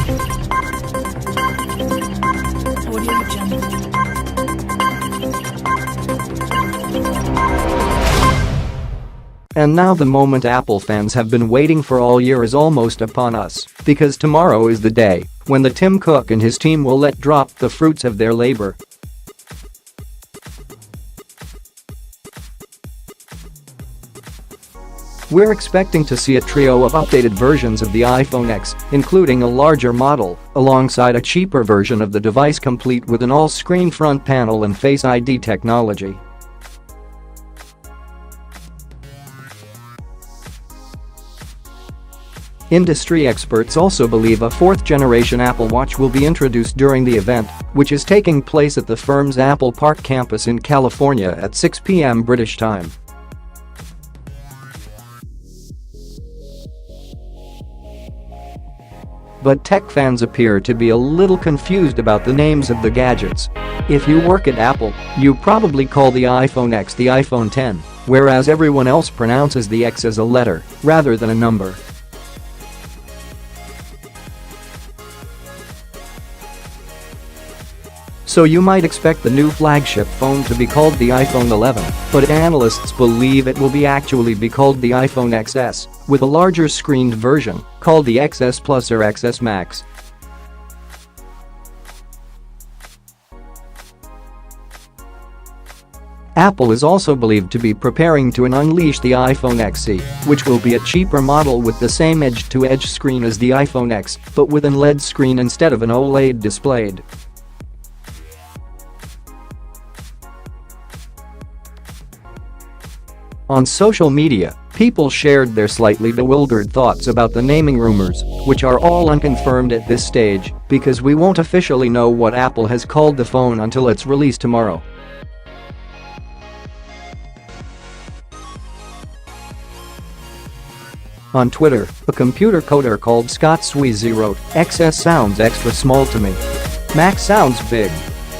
Audio Jungle. And now the moment Apple fans have been waiting for all year is almost upon us, because tomorrow is the day when the Tim Cook and his team will let drop the fruits of their labor. We're expecting to see a trio of updated versions of the iPhone X, including a larger model, alongside a cheaper version of the device complete with an all-screen front panel and Face ID technology. Industry experts also believe a fourth-generation Apple Watch will be introduced during the event, which is taking place at the firm's Apple Park campus in California at 6 p.m. British time. But tech fans appear to be a little confused about the names of the gadgets. If you work at Apple, you probably call the iPhone X the iPhone X, whereas everyone else pronounces the X as a letter rather than a number. So you might expect the new flagship phone to be called the iPhone 11, but analysts believe it will actually be called the iPhone XS, with a larger screened version called the XS Plus or XS Max. Apple is also believed to be preparing to unleash the iPhone XE, which will be a cheaper model with the same edge-to-edge screen as the iPhone X, but with an LED screen instead of an OLED display. On social media, people shared their slightly bewildered thoughts about the naming rumors, which are all unconfirmed at this stage, because we won't officially know what Apple has called the phone until its release tomorrow. On Twitter, a computer coder called Scott Sweezy wrote, "XS sounds extra small to me. Max sounds big.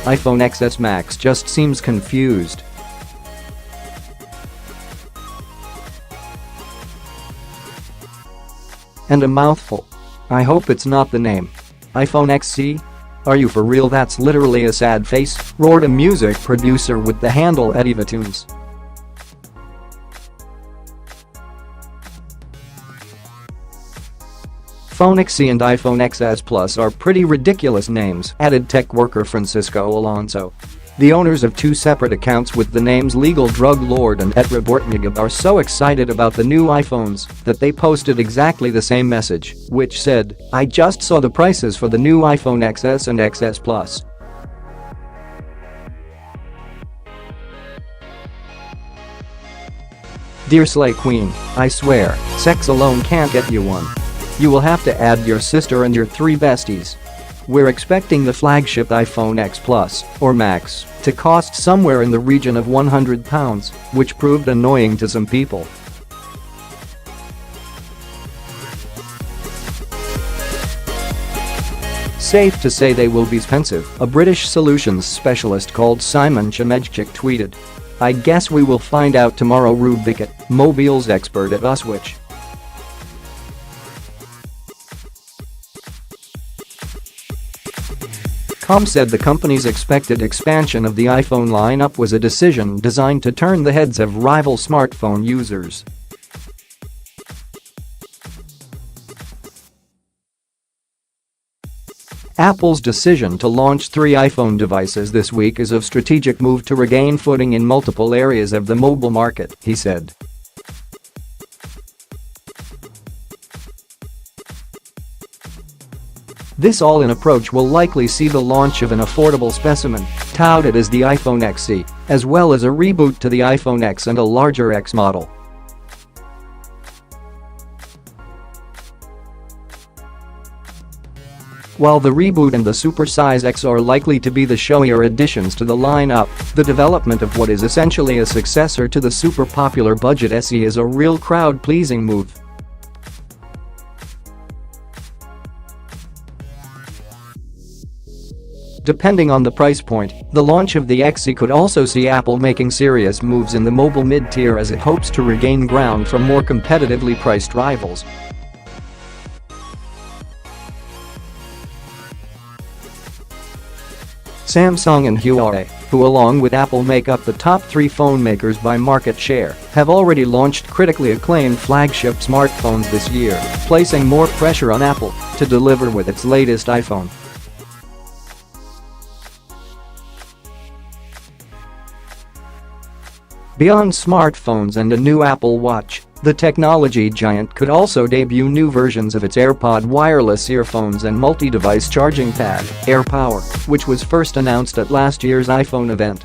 iPhone XS Max just seems confused." And a mouthful. I hope it's not the name. iPhone XC? Are you for real? That's literally a sad face, roared a music producer with the handle @EdivaTunes. iPhone XC and iPhone XS Plus are pretty ridiculous names, added tech worker Francisco Alonso. The owners of two separate accounts with the names Legal Drug Lord and Etra Bortnigab are so excited about the new iPhones that they posted exactly the same message, which said, "I just saw the prices for the new iPhone XS and XS Plus. Dear Slay Queen, I swear, sex alone can't get you one. You will have to add your sister and your 3 besties. We're expecting the flagship iPhone X Plus, or Max, to cost somewhere in the region of £100, which proved annoying to some people." Safe to say they will be expensive, a British solutions specialist called Simon Chemejchik tweeted. "I guess we will find out tomorrow." Rubicat, mobiles expert at Uswitch. Com said the company's expected expansion of the iPhone lineup was a decision designed to turn the heads of rival smartphone users. Apple's decision to launch 3 iPhone devices this week is a strategic move to regain footing in multiple areas of the mobile market, he said. This all-in approach will likely see the launch of an affordable specimen, touted as the iPhone XE, as well as a reboot to the iPhone X and a larger X model. While the reboot and the supersize X are likely to be the showier additions to the lineup, the development of what is essentially a successor to the super popular budget SE is a real crowd-pleasing move. Depending on the price point, the launch of the XE could also see Apple making serious moves in the mobile mid-tier as it hopes to regain ground from more competitively priced rivals. Samsung and Huawei, who along with Apple make up the top 3 phone makers by market share, have already launched critically acclaimed flagship smartphones this year, placing more pressure on Apple to deliver with its latest iPhone. Beyond smartphones and a new Apple Watch, the technology giant could also debut new versions of its AirPod wireless earphones and multi-device charging pad, AirPower, which was first announced at last year's iPhone event.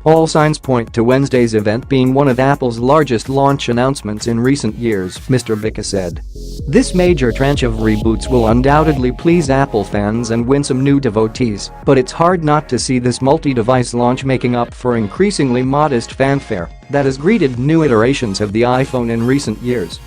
All signs point to Wednesday's event being one of Apple's largest launch announcements in recent years, Mr. Vika said. This major tranche of reboots will undoubtedly please Apple fans and win some new devotees, but it's hard not to see this multi-device launch making up for increasingly modest fanfare that has greeted new iterations of the iPhone in recent years.